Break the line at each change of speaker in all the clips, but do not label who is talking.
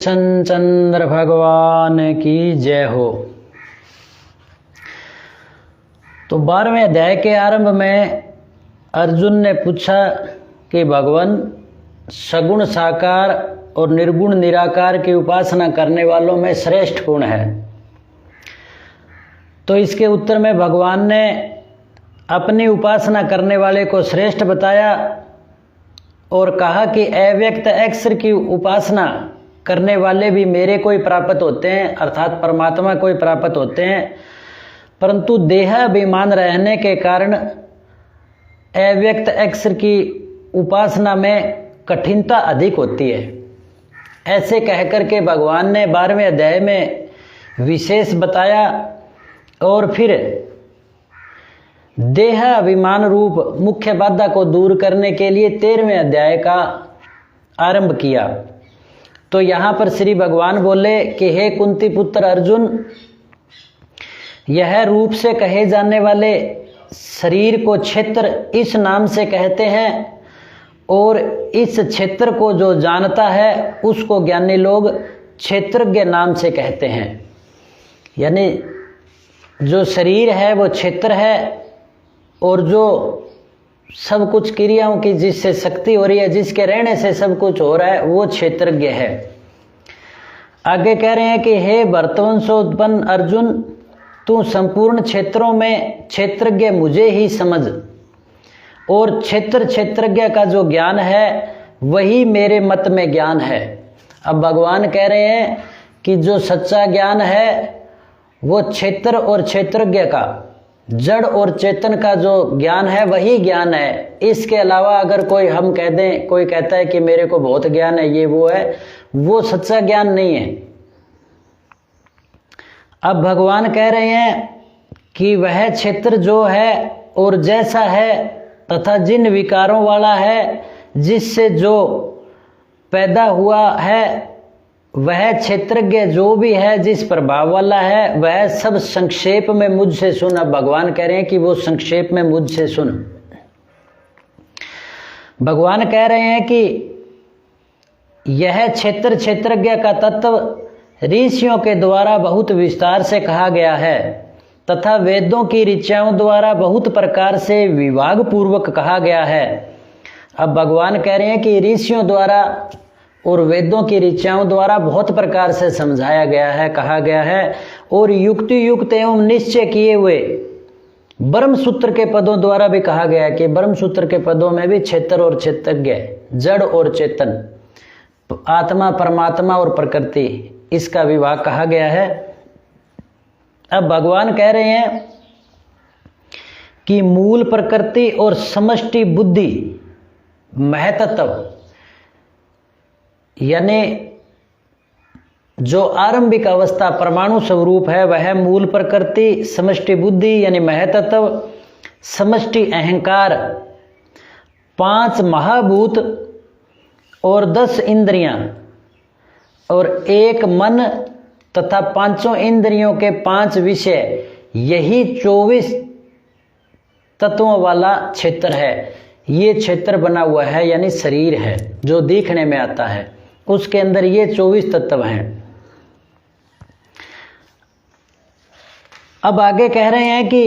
चंद्र भगवान की जय हो। तो 12वें अध्याय के आरंभ में अर्जुन ने पूछा कि भगवान सगुण साकार और निर्गुण निराकार की उपासना करने वालों में श्रेष्ठ कौन है। तो इसके उत्तर में भगवान ने अपनी उपासना करने वाले को श्रेष्ठ बताया और कहा कि अव्यक्त अक्षर की उपासना करने वाले भी मेरे को ही प्राप्त होते हैं, अर्थात परमात्मा को ही प्राप्त होते हैं, परंतु देहाभिमान रहने के कारण अव्यक्त अक्षर की उपासना में कठिनता अधिक होती है। ऐसे कहकर के भगवान ने 12वें अध्याय में विशेष बताया और फिर देहाभिमान रूप मुख्य बाधा को दूर करने के लिए 13वें अध्याय का आरंभ किया। तो यहाँ पर श्री भगवान बोले कि हे कुंती पुत्र अर्जुन, यह रूप से कहे जाने वाले शरीर को क्षेत्र इस नाम से कहते हैं और इस क्षेत्र को जो जानता है उसको ज्ञानी लोग क्षेत्रज्ञ नाम से कहते हैं। यानी जो शरीर है वो क्षेत्र है और जो सब कुछ क्रियाओं की जिससे शक्ति हो रही है, जिसके रहने से सब कुछ हो रहा है, वो क्षेत्रज्ञ है। आगे कह रहे हैं कि हे भरतवंशोत्पन्न अर्जुन, तू संपूर्ण क्षेत्रों में क्षेत्रज्ञ मुझे ही समझ और क्षेत्रज्ञ का जो ज्ञान है वही मेरे मत में ज्ञान है। अब भगवान कह रहे हैं कि जो सच्चा ज्ञान है वो क्षेत्र और क्षेत्रज्ञ का, जड़ और चेतन का जो ज्ञान है वही ज्ञान है। इसके अलावा अगर कोई हम कह दें, कोई कहता है कि मेरे को बहुत ज्ञान है, ये वो है, वो सच्चा ज्ञान नहीं है। अब भगवान कह रहे हैं कि वह क्षेत्र जो है और जैसा है तथा जिन विकारों वाला है, जिससे जो पैदा हुआ है, वह क्षेत्रज्ञ जो भी है, जिस प्रभाव वाला है, वह सब संक्षेप में मुझसे सुन। अब भगवान कह रहे हैं कि वो संक्षेप में मुझसे सुन। भगवान कह रहे हैं कि यह क्षेत्रज्ञ का तत्व ऋषियों के द्वारा बहुत विस्तार से कहा गया है तथा वेदों की ऋचाओं द्वारा बहुत प्रकार से विभाग पूर्वक कहा गया है। अब भगवान कह रहे हैं कि ऋषियों द्वारा और वेदों की ऋचाओं द्वारा बहुत प्रकार से समझाया गया है, कहा गया है, और युक्ति युक्त एवं निश्चय किए हुए ब्रह्म सूत्र के पदों द्वारा भी कहा गया है कि ब्रह्म सूत्र के पदों में भी क्षेत्र और क्षेत्रज्ञ, जड़ और चेतन, आत्मा परमात्मा और प्रकृति, इसका विभाग कहा गया है। अब भगवान कह रहे हैं कि मूल प्रकृति और समष्टि बुद्धि महतत्व, यानी जो आरंभिक अवस्था परमाणु स्वरूप है वह मूल प्रकृति, समष्टि बुद्धि यानी महतत्व, समष्टि अहंकार, 5 महाभूत और 10 इंद्रियां और 1 मन तथा 5 इंद्रियों के 5 विषय, यही 24 तत्वों वाला क्षेत्र है। ये क्षेत्र बना हुआ है, यानी शरीर है जो दिखने में आता है, उसके अंदर ये 24 तत्व हैं। अब आगे कह रहे हैं कि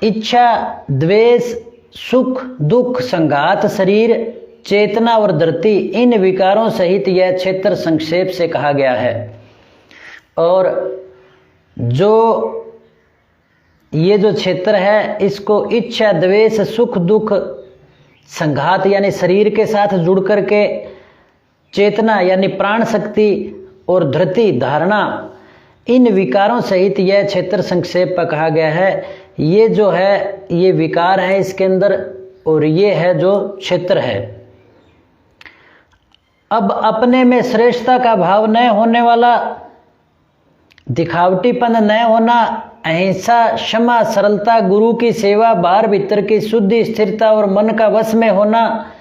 इच्छा, द्वेष, सुख, दुख, संघात, शरीर, चेतना और धृति, इन विकारों सहित यह क्षेत्र संक्षेप से कहा गया है। और ये जो क्षेत्र है इसको इच्छा, द्वेष, सुख, दुख, संघात यानी शरीर के साथ जुड़ करके, चेतना यानी प्राण शक्ति और धृति धारणा, इन विकारों सहित यह क्षेत्र संक्षेप पर कहा गया है। ये जो है ये विकार है इसके अंदर और ये है जो क्षेत्र है। अब अपने में श्रेष्ठता का भाव न होने वाला, दिखावटीपन न होना, अहिंसा, क्षमा, सरलता, गुरु की सेवा, बाहर भीतर की शुद्धि, स्थिरता और मन का वश में होना,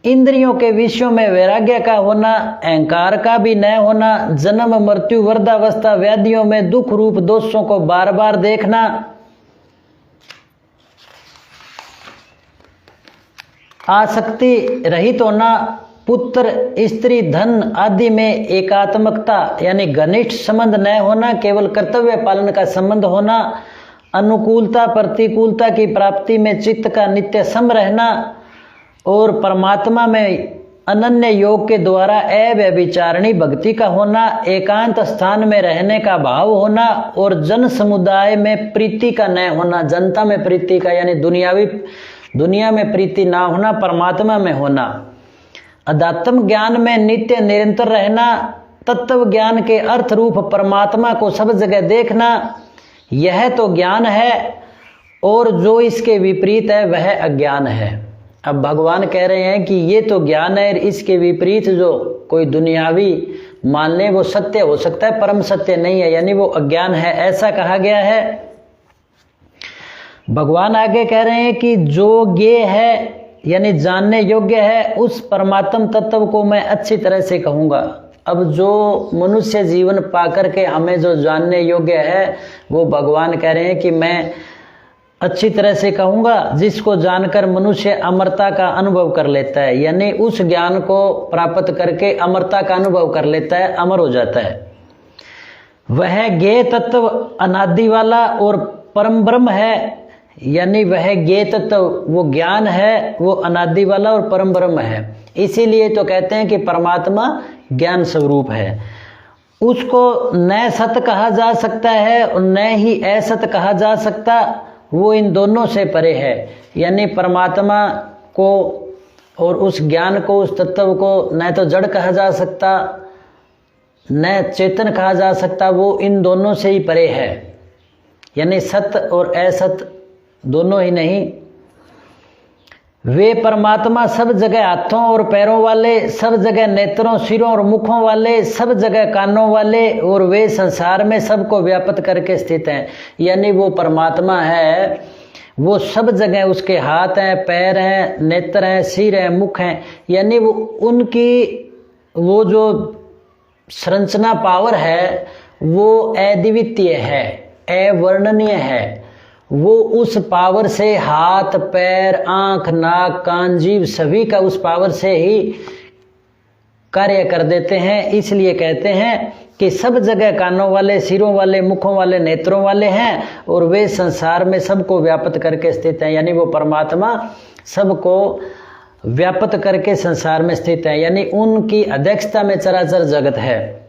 इंद्रियों के विषयों में वैराग्य का होना, अहंकार का भी न होना, जन्म मृत्यु वृद्धावस्था व्याधियों में दुख रूप दोषों को बार बार देखना, आसक्ति रहित होना, पुत्र, स्त्री, धन आदि में एकात्मकता यानी घनिष्ठ संबंध न होना, केवल कर्तव्य पालन का संबंध होना, अनुकूलता प्रतिकूलता की प्राप्ति में चित्त का नित्य सम रहना और परमात्मा में अनन्य योग के द्वारा अव्यभिचारिणी भक्ति का होना, एकांत स्थान में रहने का भाव होना और जन समुदाय में प्रीति का न होना, जनता में प्रीति का यानी दुनिया में प्रीति ना होना, परमात्मा में होना, अध्यात्म ज्ञान में नित्य निरंतर रहना, तत्व ज्ञान के अर्थ रूप परमात्मा को सब जगह देखना, यह तो ज्ञान है और जो इसके विपरीत है वह अज्ञान है। अब भगवान कह रहे हैं कि ये तो ज्ञान है और इसके विपरीत जो कोई दुनियावी मान ले वो सत्य हो सकता है, परम सत्य नहीं है, यानी वो अज्ञान है, ऐसा कहा गया है। भगवान आगे कह रहे हैं कि जो ज्ञेय है यानी जानने योग्य है उस परमात्म तत्व को मैं अच्छी तरह से कहूँगा। अब जो मनुष्य जीवन पाकर के हमें जो जानने योग्य है वो भगवान कह रहे हैं कि मैं अच्छी तरह से कहूँगा, जिसको जानकर मनुष्य अमरता का अनुभव कर लेता है, यानी उस ज्ञान को प्राप्त करके अमरता का अनुभव कर लेता है, अमर हो जाता है। वह ज्ञेय तत्व अनादि वाला और परम ब्रह्म है, यानी वह ज्ञेय तत्व वो ज्ञान है, वो अनादि वाला और परम ब्रह्म है। इसीलिए तो कहते हैं कि परमात्मा ज्ञान स्वरूप है। उसको न सत कहा जा सकता है और न ही असत कहा जा सकता, वो इन दोनों से परे है। यानी परमात्मा को और उस ज्ञान को, उस तत्व को न तो जड़ कहा जा सकता न चेतन कहा जा सकता, वो इन दोनों से ही परे है। यानी सत्य और असत दोनों ही नहीं। वे परमात्मा सब जगह हाथों और पैरों वाले, सब जगह नेत्रों, सिरों और मुखों वाले, सब जगह कानों वाले, और वे संसार में सबको व्याप्त करके स्थित हैं। यानी वो परमात्मा है, वो सब जगह उसके हाथ हैं, पैर हैं, नेत्र हैं, सिर हैं, मुख हैं, यानी वो उनकी वो जो संरचना पावर है वो अद्वितीय है, अवर्णनीय है। वो उस पावर से हाथ, पैर, आंख, नाक, कान, जीभ सभी का उस पावर से ही कार्य कर देते हैं। इसलिए कहते हैं कि सब जगह कानों वाले, सिरों वाले, मुखों वाले, नेत्रों वाले हैं और वे संसार में सबको व्याप्त करके स्थित हैं। यानी वो परमात्मा सबको व्याप्त करके संसार में स्थित है, यानी उनकी अध्यक्षता में चराचर जगत है।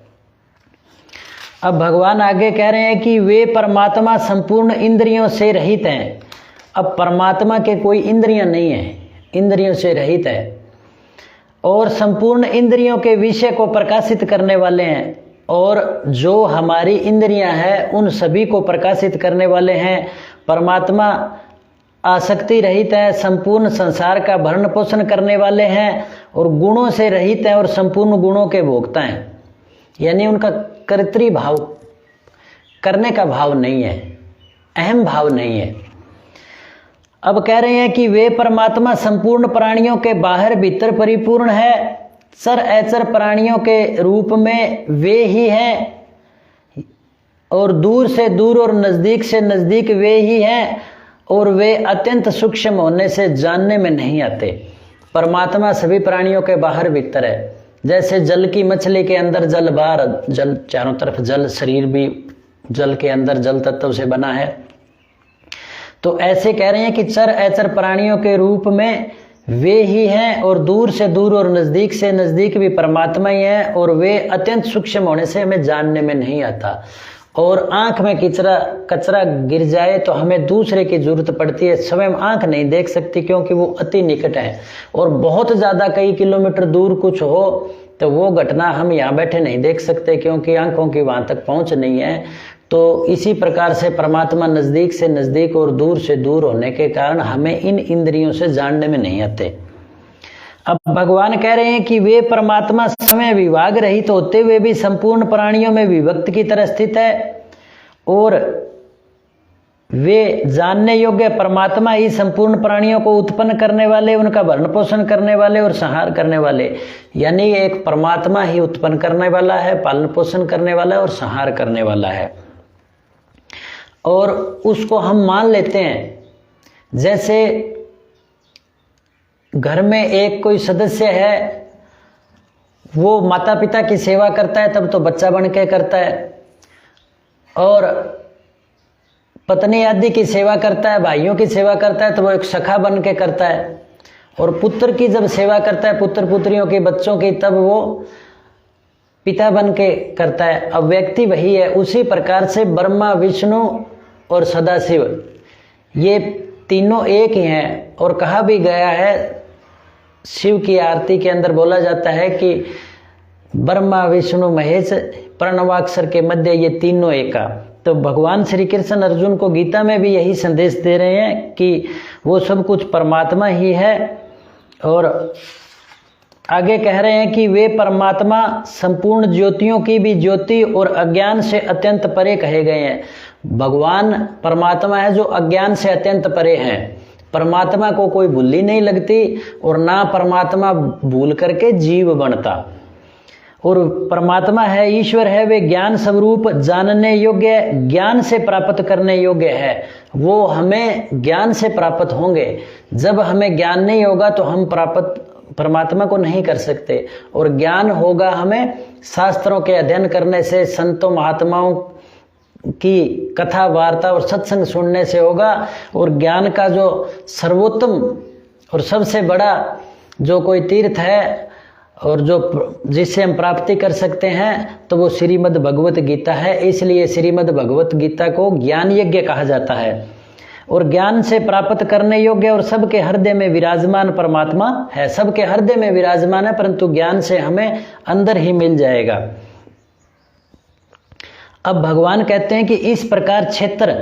अब भगवान आगे कह रहे हैं कि वे परमात्मा संपूर्ण इंद्रियों से रहित हैं। अब परमात्मा के कोई इंद्रियां नहीं है, इंद्रियों से रहित है और संपूर्ण इंद्रियों के विषय को प्रकाशित करने वाले हैं, और जो हमारी इंद्रियां हैं उन सभी को प्रकाशित करने वाले हैं। परमात्मा आसक्ति रहित है, संपूर्ण संसार का भरण पोषण करने वाले हैं और गुणों से रहित हैं और संपूर्ण गुणों के भोक्ता हैं। यानी उनका कर्तृ भाव, करने का भाव नहीं है, अहम भाव नहीं है। अब कह रहे हैं कि वे परमात्मा संपूर्ण प्राणियों के बाहर भीतर परिपूर्ण है, चर अचर प्राणियों के रूप में वे ही हैं, और दूर से दूर और नजदीक से नजदीक वे ही हैं, और वे अत्यंत सूक्ष्म होने से जानने में नहीं आते। परमात्मा सभी प्राणियों के बाहर भीतर है। जैसे जल की मछली के अंदर जल, बाहर जल, चारों तरफ जल, शरीर भी जल के अंदर जल तत्व से बना है। तो ऐसे कह रहे हैं कि चर अचर प्राणियों के रूप में वे ही हैं, और दूर से दूर और नजदीक से नजदीक भी परमात्मा ही हैं, और वे अत्यंत सूक्ष्म होने से हमें जानने में नहीं आता। और आंख में कचरा गिर जाए तो हमें दूसरे की जरूरत पड़ती है, स्वयं आंख नहीं देख सकती क्योंकि वो अति निकट है। और बहुत ज़्यादा कई किलोमीटर दूर कुछ हो तो वो घटना हम यहाँ बैठे नहीं देख सकते क्योंकि आंखों की वहाँ तक पहुँच नहीं है। तो इसी प्रकार से परमात्मा नज़दीक से नज़दीक और दूर से दूर होने के कारण हमें इन इंद्रियों से जानने में नहीं आते। अब भगवान कह रहे हैं कि वे परमात्मा समय विभाग रहित होते हुए भी संपूर्ण प्राणियों में विभक्त की तरह स्थित है, और वे जानने योग्य परमात्मा ही संपूर्ण प्राणियों को उत्पन्न करने वाले, उनका भरण पोषण करने वाले और संहार करने वाले। यानी एक परमात्मा ही उत्पन्न करने वाला है, पालन पोषण करने वाला है और संहार करने वाला है। और उसको हम मान लेते हैं, जैसे घर में एक कोई सदस्य है वो माता पिता की सेवा करता है तब तो बच्चा बन के करता है, और पत्नी आदि की सेवा करता है, भाइयों की सेवा करता है तो वो एक सखा बन के करता है, और पुत्र की जब सेवा करता है, पुत्र पुत्रियों की, बच्चों की, तब वो पिता बन के करता है। अब व्यक्ति वही है। उसी प्रकार से ब्रह्मा, विष्णु और सदाशिव ये तीनों एक ही हैं। और कहा भी गया है, शिव की आरती के अंदर बोला जाता है कि ब्रह्मा, विष्णु, महेश प्रणवाक्षर के मध्य ये तीनों एका। तो भगवान श्री कृष्ण अर्जुन को गीता में भी यही संदेश दे रहे हैं कि वो सब कुछ परमात्मा ही है। और आगे कह रहे हैं कि वे परमात्मा संपूर्ण ज्योतियों की भी ज्योति और अज्ञान से अत्यंत परे कहे गए हैं। भगवान परमात्मा है जो अज्ञान से अत्यंत परे हैं। परमात्मा को कोई भूली नहीं लगती और ना परमात्मा भूल करके जीव बनता। और परमात्मा है, ईश्वर है, वे ज्ञान स्वरूप, जानने योग्य, ज्ञान से प्राप्त करने योग्य है। वो हमें ज्ञान से प्राप्त होंगे। जब हमें ज्ञान नहीं होगा तो हम प्राप्त परमात्मा को नहीं कर सकते। और ज्ञान होगा हमें शास्त्रों के अध्ययन करने से, संतों महात्माओं की कथा वार्ता और सत्संग सुनने से होगा। और ज्ञान का जो सर्वोत्तम और सबसे बड़ा जो कोई तीर्थ है और जो जिससे हम प्राप्ति कर सकते हैं तो वो श्रीमद् भगवत गीता है। इसलिए श्रीमद् भगवत गीता को ज्ञान यज्ञ कहा जाता है। और ज्ञान से प्राप्त करने योग्य और सबके हृदय में विराजमान परमात्मा है। सबके हृदय में विराजमान है, परंतु ज्ञान से हमें अंदर ही मिल जाएगा। अब भगवान कहते हैं कि इस प्रकार क्षेत्र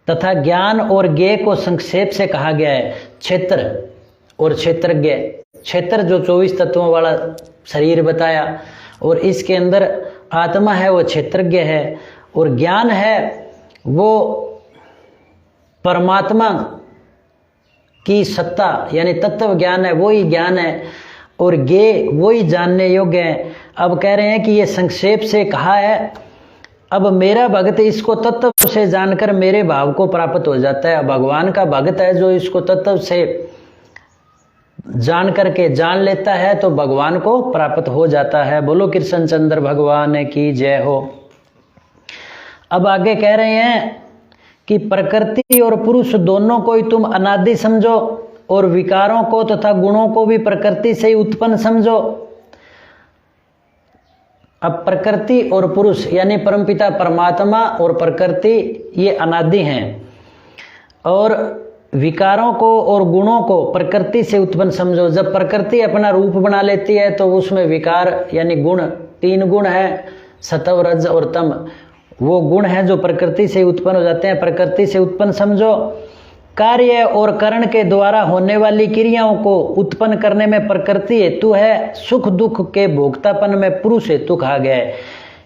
तथा ज्ञान और ज्ञेय को संक्षेप से कहा गया है। क्षेत्र और क्षेत्रज्ञ। क्षेत्र जो 24 तत्वों वाला शरीर बताया, और इसके अंदर आत्मा है वो क्षेत्रज्ञ है, और ज्ञान है वो परमात्मा की सत्ता यानी तत्व ज्ञान है, वही ज्ञान है, और ज्ञेय वही जानने योग्य है। अब कह रहे हैं कि ये संक्षेप से कहा है। अब मेरा भक्त इसको तत्व से जानकर मेरे भाव को प्राप्त हो जाता है। भगवान का भक्त है जो इसको तत्व से जान करके जान लेता है तो भगवान को प्राप्त हो जाता है। बोलो कृष्ण चंद्र भगवान की जय हो। अब आगे कह रहे हैं कि प्रकृति और पुरुष दोनों को ही तुम अनादि समझो, और विकारों को तथा गुणों को भी प्रकृति से ही उत्पन्न समझो। अब प्रकृति और पुरुष यानी परमपिता परमात्मा और प्रकृति ये अनादि हैं, और विकारों को और गुणों को प्रकृति से उत्पन्न समझो। जब प्रकृति अपना रूप बना लेती है तो उसमें विकार यानी गुण, 3 गुण है, सत्व, रज और तम। वो गुण हैं जो प्रकृति से उत्पन्न हो जाते हैं, प्रकृति से उत्पन्न समझो। कार्य और करण के द्वारा होने वाली क्रियाओं को उत्पन्न करने में प्रकृति हेतु है। सुख दुख के भोक्तापन में पुरुष हेतु कहा गया है।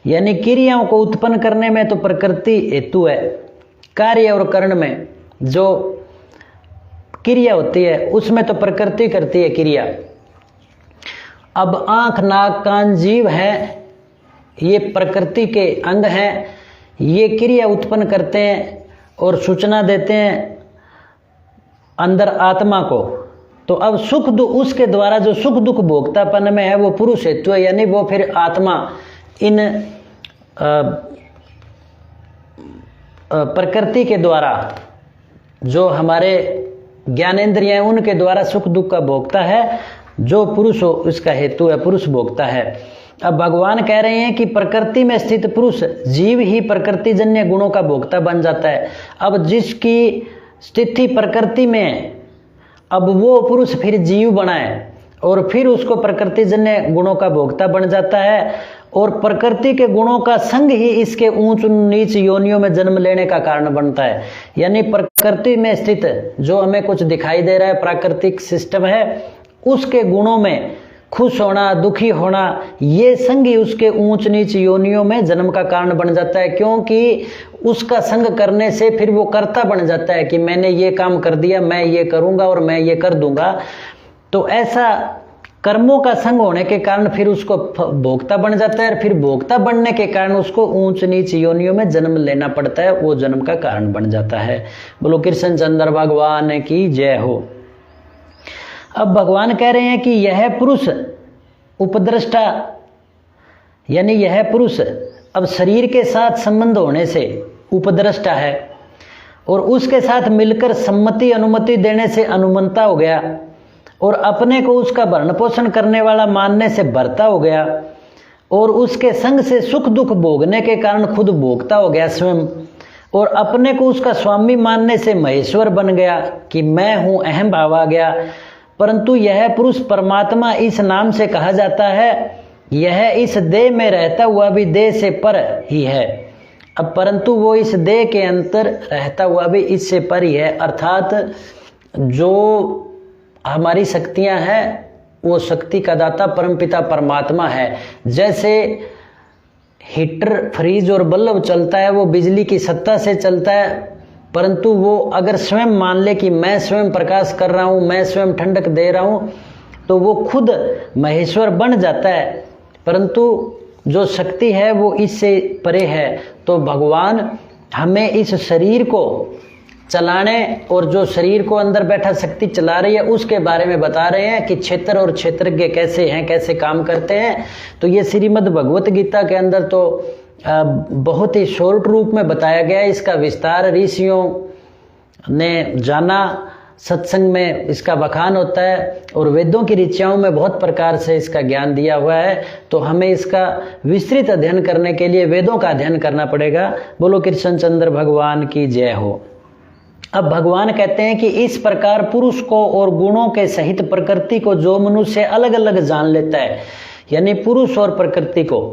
यानी क्रियाओं को उत्पन्न करने में तो प्रकृति हेतु है। कार्य और करण में जो क्रिया होती है उसमें तो प्रकृति करती है क्रिया। अब आंख, नाक, कान, जीव है, ये प्रकृति के अंग हैं। ये क्रिया उत्पन्न करते हैं और सूचना देते हैं अंदर आत्मा को। तो अब सुख दुख उसके द्वारा जो सुख दुख भोक्तापन में है वो पुरुष हेतु है, यानी वो फिर आत्मा इन प्रकृति के द्वारा जो हमारे ज्ञानेंद्रिय हैं उनके द्वारा सुख दुख का भोक्ता है। जो पुरुष हो उसका हेतु है, पुरुष भोक्ता है। अब भगवान कह रहे हैं कि प्रकृति में स्थित पुरुष जीव ही प्रकृति जन्य गुणों का भोक्ता बन जाता है। अब जिसकी स्थिति प्रकृति में, अब वो पुरुष फिर जीव बनाए और फिर उसको प्रकृति जन्य गुणों का भोक्ता बन जाता है। और प्रकृति के गुणों का संग ही इसके ऊंच नीच योनियों में जन्म लेने का कारण बनता है। यानी प्रकृति में स्थित जो हमें कुछ दिखाई दे रहा है, प्राकृतिक सिस्टम है, उसके गुणों में खुश होना, दुखी होना, ये संग ही उसके ऊंच नीच योनियों में जन्म का कारण बन जाता है। क्योंकि उसका संग करने से फिर वो कर्ता बन जाता है कि मैंने ये काम कर दिया, मैं ये करूंगा और मैं ये कर दूंगा। तो ऐसा कर्मों का संग होने के कारण फिर उसको भोक्ता बन जाता है, और फिर भोक्ता बनने के कारण उसको ऊंच नीच योनियों में जन्म लेना पड़ता है, वो जन्म का कारण बन जाता है। बोलो कृष्ण चंद्र भगवान की जय हो। अब भगवान कह रहे हैं कि यह पुरुष उपद्रष्टा यानी यह पुरुष अब शरीर के साथ संबंध होने से उपद्रष्टा है और उसके साथ मिलकर सम्मति अनुमति देने से अनुमंता हो गया और अपने को उसका भरण पोषण करने वाला मानने से भर्ता हो गया और उसके संग से सुख दुख भोगने के कारण खुद भोगता हो गया स्वयं और अपने को उसका स्वामी मानने से महेश्वर बन गया कि मैं हूँ, अहम भाव आ गया। परंतु यह पुरुष परमात्मा इस नाम से कहा जाता है। यह इस देह में रहता हुआ भी देह से पर ही है। अब परंतु वो इस देह के अंतर रहता हुआ भी इससे पर ही है, अर्थात जो हमारी शक्तियां हैं वो शक्ति का दाता परमपिता परमात्मा है। जैसे हीटर, फ्रिज और बल्ब चलता है वो बिजली की सत्ता से चलता है, परंतु वो अगर स्वयं मान ले कि मैं स्वयं प्रकाश कर रहा हूँ, मैं स्वयं ठंडक दे रहा हूँ, तो वो खुद महेश्वर बन जाता है। परंतु जो शक्ति है वो इससे परे है। तो भगवान हमें इस शरीर को चलाने और जो शरीर को अंदर बैठा शक्ति चला रही है उसके बारे में बता रहे हैं कि क्षेत्र और क्षेत्रज्ञ कैसे हैं, कैसे काम करते हैं। तो ये श्रीमद् भगवत गीता के अंदर तो बहुत ही शॉर्ट रूप में बताया गया है। इसका विस्तार ऋषियों ने जाना, सत्संग में इसका बखान होता है और वेदों की ऋचाओं में बहुत प्रकार से इसका ज्ञान दिया हुआ है। तो हमें इसका विस्तृत अध्ययन करने के लिए वेदों का अध्ययन करना पड़ेगा। बोलो कृष्णचंद्र भगवान की जय हो। अब भगवान कहते हैं कि इस प्रकार पुरुष को और गुणों के सहित प्रकृति को जो मनुष्य अलग अलग जान लेता है, यानी पुरुष और प्रकृति को,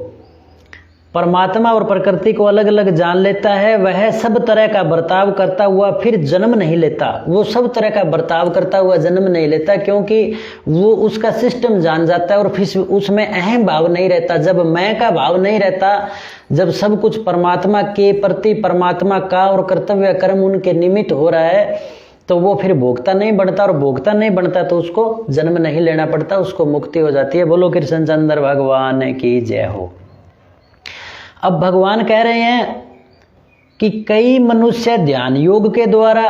परमात्मा और प्रकृति को अलग अलग जान लेता है, वह सब तरह का बर्ताव करता हुआ फिर जन्म नहीं लेता। वो सब तरह का बर्ताव करता हुआ जन्म नहीं लेता, क्योंकि वो उसका सिस्टम जान जाता है और फिर उसमें अहम भाव नहीं रहता। जब मैं का भाव नहीं रहता, जब सब कुछ परमात्मा के प्रति, परमात्मा का और कर्तव्य कर्म उनके निमित्त हो रहा है, तो वो फिर भोगता नहीं बनता, और भोगता नहीं बनता तो उसको जन्म नहीं लेना पड़ता, उसको मुक्ति हो जाती है। बोलो कृष्णचंद्र भगवान की जय हो। अब भगवान कह रहे हैं कि कई मनुष्य ध्यान योग के द्वारा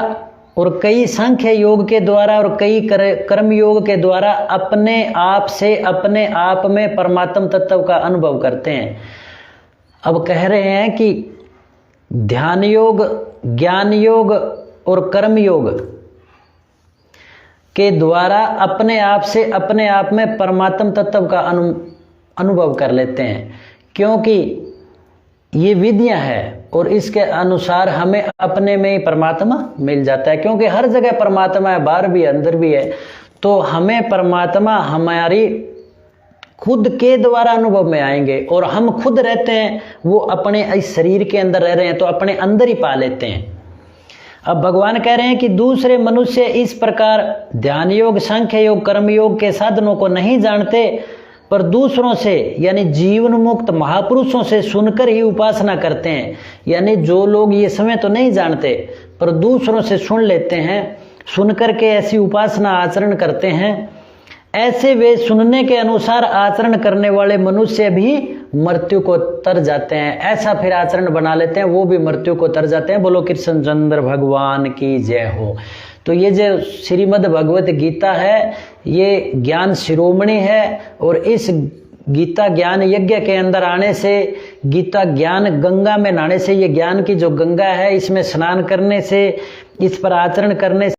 और कई सांख्य योग के द्वारा और कई कर्म योग के द्वारा अपने आप से अपने आप में परमात्म तत्व का अनुभव करते हैं। अब कह रहे हैं कि ध्यान योग, ज्ञान योग और कर्म योग के द्वारा अपने आप से अपने आप में परमात्म तत्व का अनुभव कर लेते हैं, क्योंकि ये विधियां हैं और इसके अनुसार हमें अपने में ही परमात्मा मिल जाता है। क्योंकि हर जगह परमात्मा है, बाहर भी अंदर भी है, तो हमें परमात्मा हमारी खुद के द्वारा अनुभव में आएंगे। और हम खुद रहते हैं, वो अपने इस शरीर के अंदर रह रहे हैं, तो अपने अंदर ही पा लेते हैं। अब भगवान कह रहे हैं कि दूसरे मनुष्य इस प्रकार ध्यान योग, सांख्य योग, कर्म योग के साधनों को नहीं जानते, पर दूसरों से यानी जीवन मुक्त महापुरुषों से सुनकर ही उपासना करते हैं। यानी जो लोग ये समय तो नहीं जानते, पर दूसरों से सुन लेते हैं, सुनकर के ऐसी उपासना आचरण करते हैं, ऐसे वे सुनने के अनुसार आचरण करने वाले मनुष्य भी मृत्यु को तर जाते हैं। ऐसा फिर आचरण बना लेते हैं, वो भी मृत्यु को तर जाते हैं। बोलो कृष्णचंद्र भगवान की जय हो। तो ये जो श्रीमद् भगवत गीता है, ये ज्ञान शिरोमणि है, और इस गीता ज्ञान यज्ञ के अंदर आने से, गीता ज्ञान गंगा में नहाने से, ये ज्ञान की जो गंगा है, इसमें स्नान करने से, इस पर आचरण करने से